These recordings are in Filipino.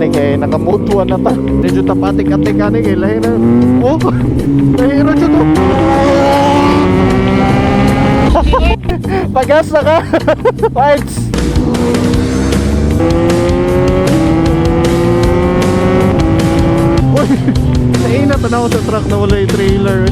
ani kay nakamutuan na ta. Medyo tapatik-atik ani kay lahi na. Oh, lahi na siya to. Pagas na ka. Fights. Uy, naina tanaw sa truck na wala yung trailer.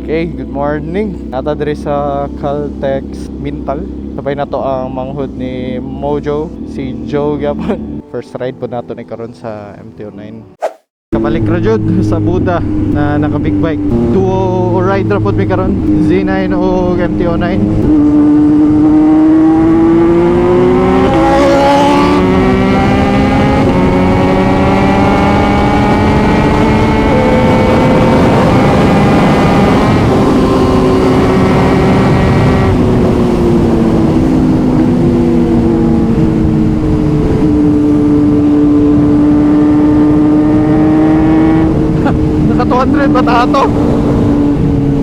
Okay, good morning. Nata diri sa Caltex Mintal. Sabay na to ang manghud ni Mojo, si Joe gyapon. First ride po nato ni karon sa MTO9. Kabalik ra jud sa Buda na naka big bike. Duo ride ra pod mi karon, Z9 o MTO9. Bata to.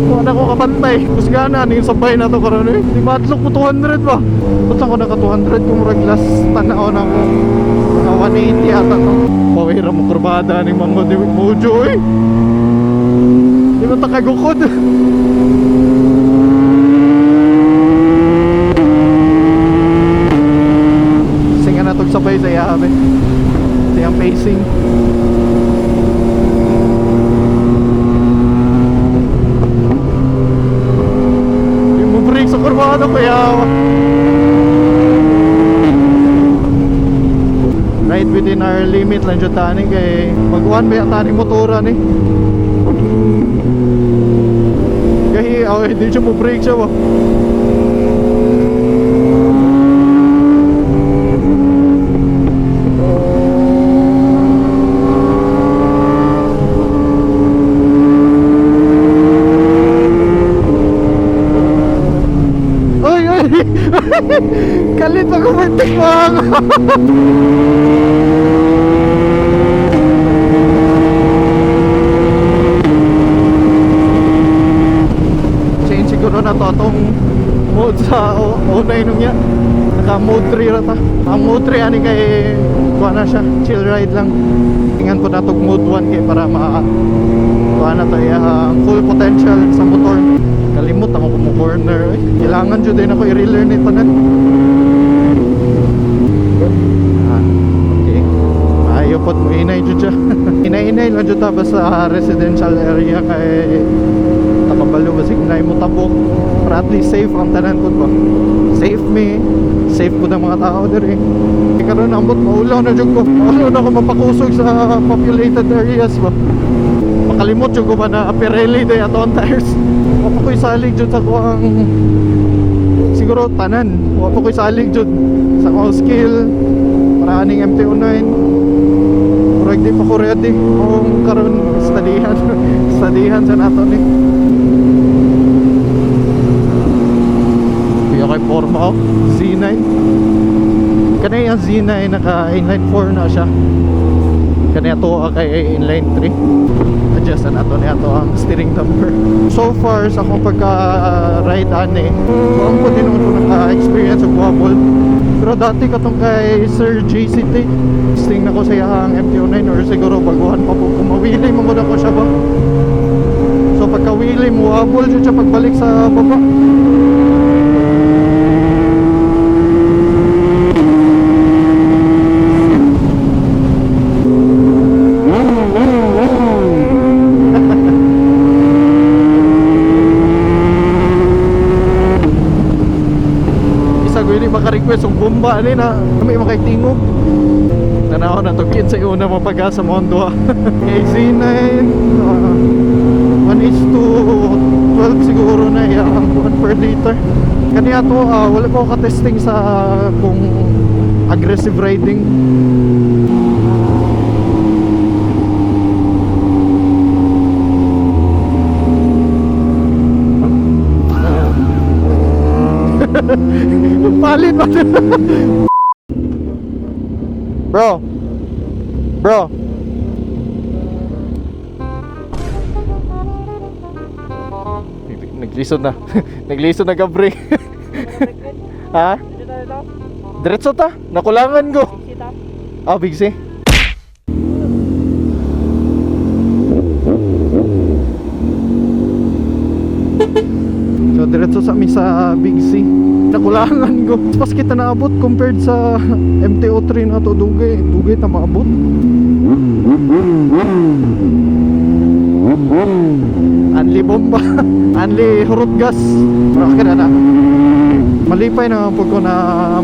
Kung ako kapantay, kusgana yung sabay na to karon eh. Di matlok mo 200 ba? Punta ko naka 200 kung murag last tanaw na ko. Naka 180 ata to. Pawira mo kurbada ni Mango di Mojo eh. Di ba takagukod? Singa na tog sabay sa yabe. Siyang pacing. Sa kurbado kaya right within our limit lang dyan tani kay mag-1 ba yung tani motoran eh kaya hindi siya mo brake siya ba. Kalit pag umartik mo ako. Change siguro na to itong mode sa O9 nung yan. Naka mode 3 rata. Ang mode 3 ani kay kuha na siya, chill ride lang. Tingnan po na itong mode 1 kay para kuha na tayo full potential sa motor. Kalimut ako kung corner eh. Kailangan dyan din ako i-relearn ito na. Okay. Ayaw po't mo inay dyan dyan. Inay-inay lang dyan tapos sa residential area kay takabalo basig na mo tabok. Para at least safe ang tanan po ba. Safe me. Safe po ng mga tao din eh. Karoon ambot maulaw na dyan ko. Maulaw na ako mapakusog sa populated areas ba. Makalimot dyan ko ba na Pirelli day at on tires. Wapa ko'y salig dyan sa kuwang siguro tanan. Wapa ko'y salig dyan sa all skill para aning MTO9. Pero di pa ko ready kung karoon studyhan studyhan sa nato ni kaya kay forma Z9 kanay ang Z9 naka inline 4 na siya kanay ito kay inline 3 adjust na ito niya ang steering damper. So far sa akong pagka-ride ani ang po din ako naka-experience of wobble pero dati katong kay Sir JCT sting na ko sa iyang MTO9 or siguro baguhan pa po kumawili mo muna ko siya ba so pagka-wili mo wobble siya pagbalik sa baba. Maka-request og bomba ani na kami makaitingog. Tanaw na to kin sa una mapaga sa Mondo. Z9 1:12 siguro na ang 1 per liter. Kaniya to wala ko ka-testing sa kung aggressive riding. Palit pa. Bro naglisod na. Naglisod na gabre. Ha? Diretso ta? Nakulangan ko. Ah, Big C. So diretso sa amin sa Big C. Nakulangan ko. Pas kita naabot compared sa MTO3 na to. Dugay ta maabot. Anli bomba. Anli hurot gas. Maka na. Malipay na po ko na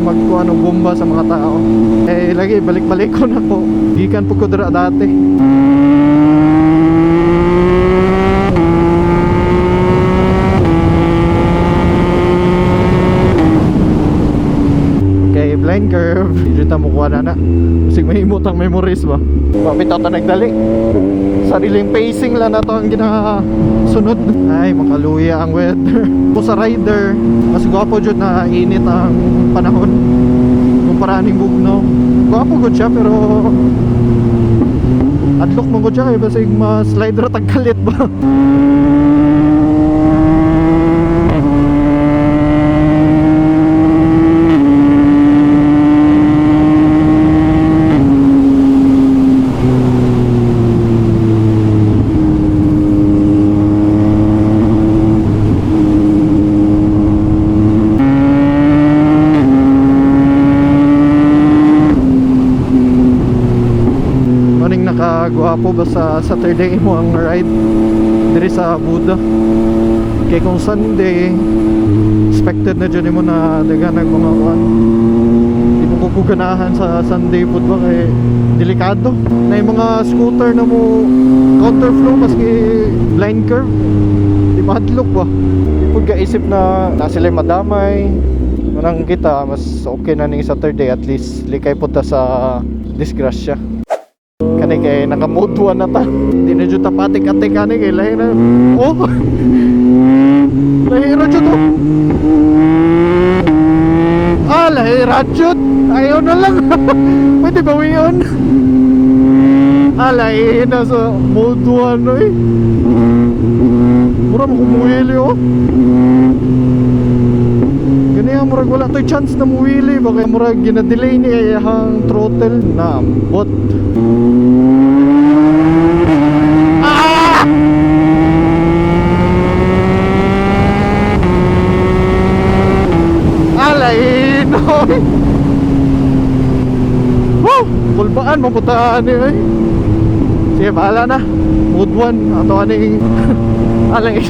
magkuha ng bomba sa mga tao. Eh lagi balik-balik ko na ko. Gikan po ko dira dati. Okay, blind curve. Dito ta mo kuha na. Kasi mahimot ang memories ba. Bakit ako nagdali? Sariling pacing lang na to ang ginasunod. Ay, makaluya ang weather. Po sa rider, mas gwapo dyan na init ang panahon kumpara ning Bugno. Gwapo gud siya pero adlok mo gud siya kaya basig ma-slide ra tagkalit ba. Gwapo ba sa Saturday mo ang ride diri sa Buda kay kung Sunday expected na dyan mo na daganag mga kuan di mo kukuganahan sa Sunday po ba kay delikado na yung mga scooter na mo counterflow maski blind curve di mahadlok ba di po gaisip na sila madamay manang kita mas okay na ning Saturday at least likay po ta sa disgrasya kani kay nakamutuan na ta di na dyan tapatik-atik kani kay lahi na oh lahi ra dyan to lahi ra dyan ayaw na lang pwede bawiyon lahi na sa mutuan eh mura makumuhili oh ganyan murag wala to'y chance na muwili baka murag ginadelay ni ayahang throttle na ambot alain oy woo pulbaan maputaan ni eh sige bahala na mood 1 ato aning alay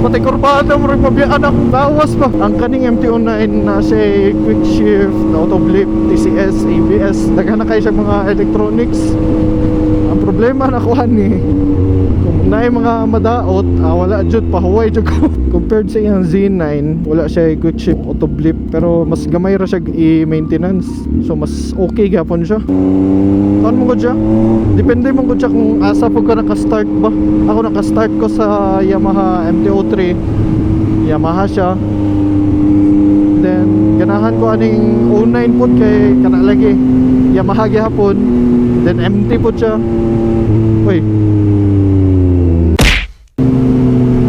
pati kurbada mo rin mabiyaan ako bawas pa ang kaning MTO9 na siya quick shift auto blip TCS ABS daghan na kayo sa mga electronics ang problema na kuhan ni kung na mga madaot wala jud pahuway jud ko compared sa iyang Z9 wala siya quick shift auto blip pero mas gamay ra siya i-maintenance so mas okay gapon siya saan mo ko siya depende mo ko siya kung asa po ka naka-start ba ako naka-start ko sa Yamaha MTO3 Yamaha siya then ganahan ko aning 09 po kay kanalagi Yamaha gihapon then MT po siya uy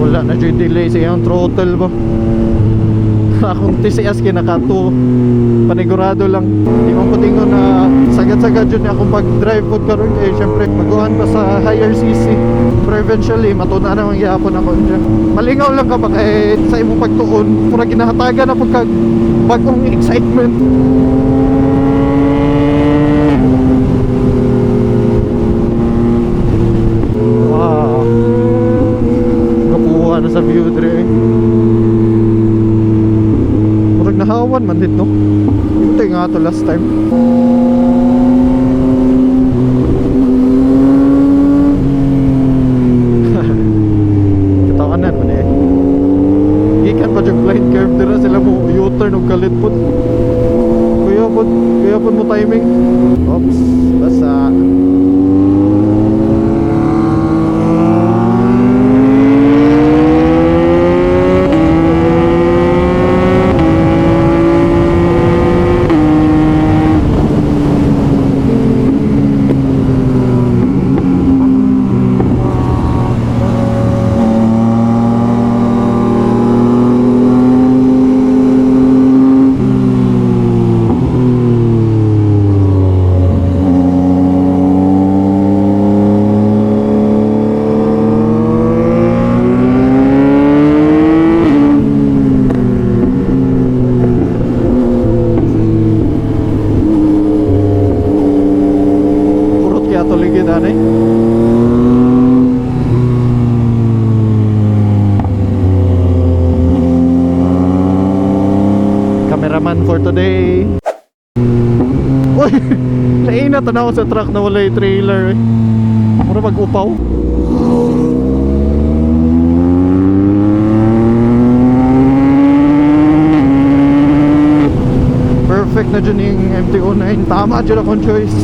wala na siya delay sa iyang throttle ba akong TCS kinakato panigurado lang di man ko tingon na sagad-sagad yun akong pag-drive po karon kay syempre maguhan pa sa higher CC pero eventually matuna na ang gihapon ako dyan malingaw lang ka ba kay sa imong pagtuon pura ginahatagan na pagkag bagong excitement wow kapuha na sa view dre nahawan man dito ito nga to last time katawanan man eh gikan pa yung blind curve dira sila mo U-turn o kalit po kaya po mo timing oops basa today. Uy! Naina tanaw sa truck na wala yung trailer eh. Mura mag-upaw. Perfect na dyan yung MT-09. Tama dyan akong choice.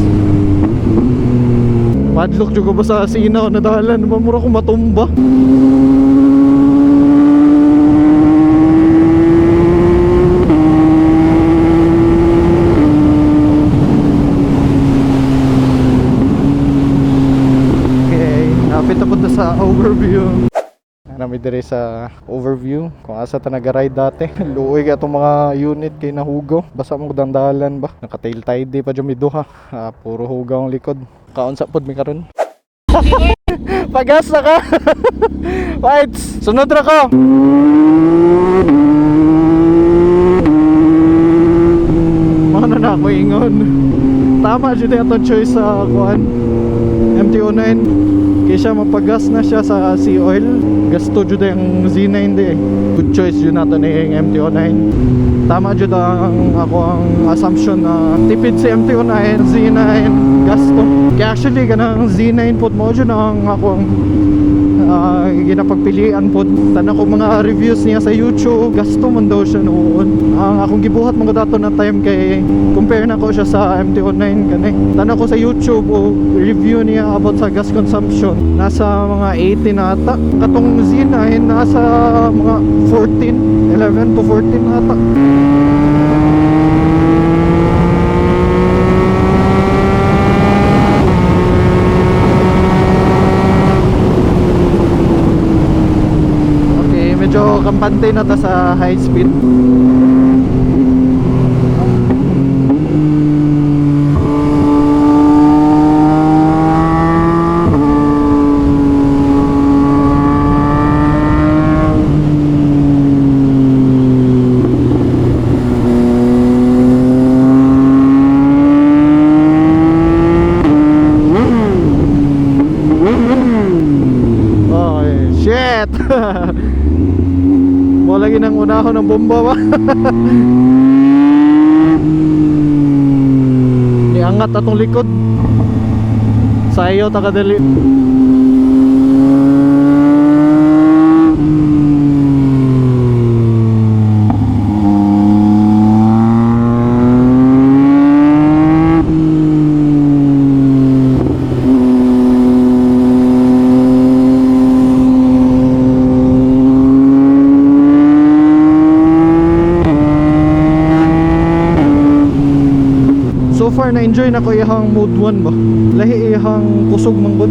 Madlock juga ba sa sinaw na dalan? Mamura ko matumba. Napit na punta sa overview. Nami dire sa overview kung asa ta nag-ride dati. Luoy ka itong mga unit kay nahugaw. Basta mo dandalan ba. Naka-tail tidy pa dyan may duha. Puro hugaw ang likod. Kaunsa pod mi karon. Pagas na ka. Fights. Sunod ra ko. Mana na ako ingon. Tama jud ato choice sa kuan MT-09. Kaya siya mapagas na siya sa sea oil. Gasto jud ang Z9 di eh. Good choice yun nato ni MT-09. Tama jud ang ako ang assumption na tipid si MT-09, Z9, gasto. Kaya actually ganang Z9 pod mo jud ang ako ang ginapagpilian pod. Tanan ko mga reviews niya sa YouTube, gasto man daw siya noon. Ang akong gibuhat mga dato na time kay compare na ko siya sa MT-09 kani. Tanan ko sa YouTube o review niya about sa gas consumption. Nasa mga 80 na ata. Katong Z9 nasa mga 14, 11 to 14 na ata. Medyo kampante na ta sa high speed. Okay, shit. Mo lagi nang unahon ng bomba ba? Iangat atong likod. Sayo ta kadali. So far na-enjoy na ko ihang mode 1 ba. Lahi ihang kusog manggod.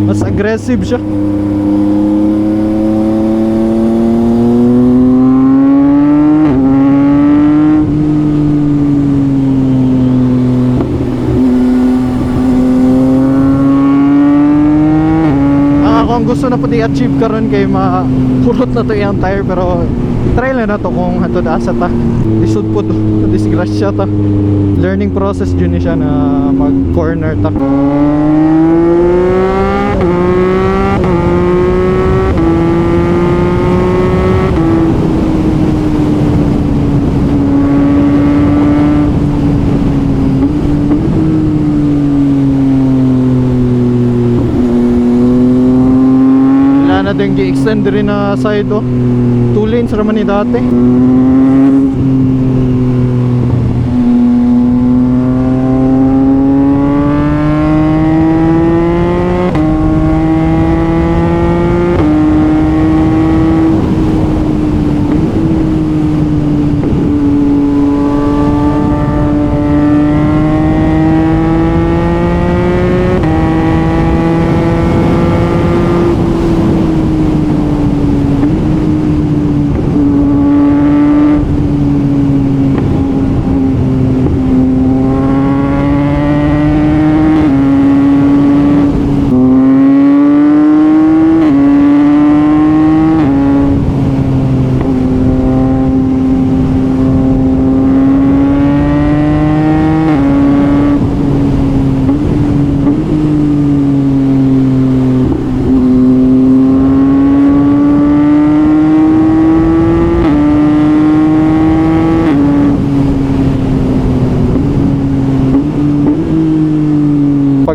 Mas aggressive siya. Ang gusto na po i-achieve karon kay mapurot na to iyang tire, pero try lang na to kung hatod asa ta lisod po to, disgrasya ta. Learning process dyan siya na mag corner ta. Din gi-extend rin na side oh. 2 lanes raman ni dati.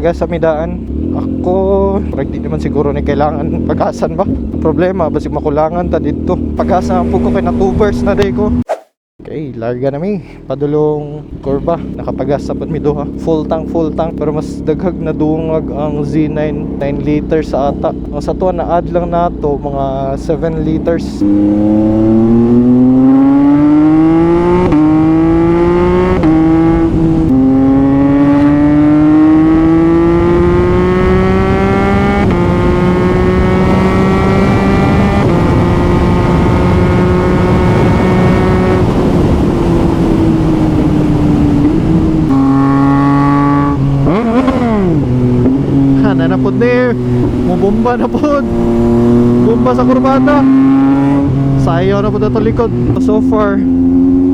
pagas sa midaan. Ako, parang di naman siguro ni kailangan pagasan ba? Problema, basig makulangan ta dito. Pagasa po ko kay na 2 bars na day ko. Okay, larga na mi. Padulong kurba. Nakapagas sa pud mi duha. Full tank. Pero mas daghag na dungag ang Z9. 9 liters sa ata. Ang sa tuwa na add lang nato mga 7 liters. Na po ni mubomba na po, bomba sa kurbada, sayo na po na to likod. So far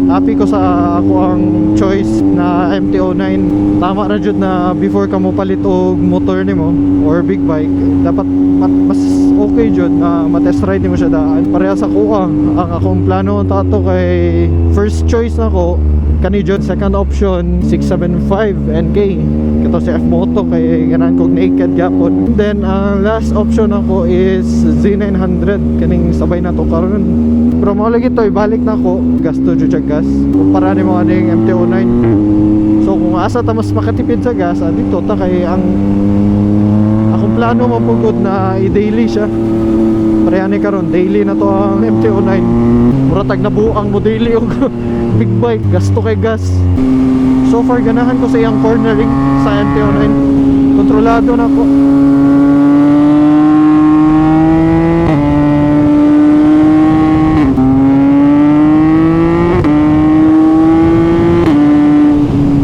happy ko sa ako ang choice na MT-09. Tama na jud na before ka mo palit og motor nimo or big bike, dapat mas okay jud na matest ride nimo siya daan. Pareha sa kuha ang akong plano tato kay first choice nako kani jud, second option 675 NK kato si F-Moto kay ganan kog naked gyapon. Then last option ako is Z900 kaning sabay na to karon. Pero mo lagi to ibalik na ko gasto jud sa gas kumpara ni mo aning MT-09. So kung asa ta mas makatipid sa gas, dito ta kay ang akong plano mapugod na i-daily siya. Pareha ni karon daily na to ang MT-09. Mura tag nabuang mo daily og big bike, gasto kay gas. So far ganahan ko sa iyang cornering sa MT-09. Kontrolado na ko.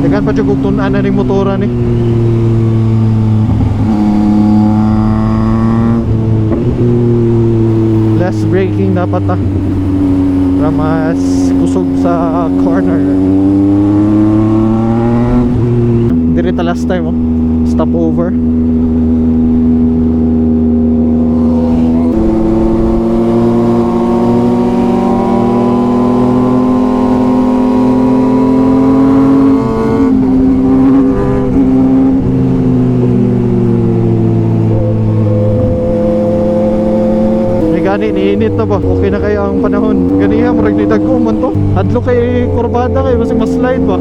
Dagan pa jud tunan na ning motora ni. Less braking dapat para mas kusog sa corner. Direta last time stop over. Gani niinit na ba? Okay na kayo ang panahon. Ganiya murag ni dagko man to. Adlo kay kurbada kay mas slide ba?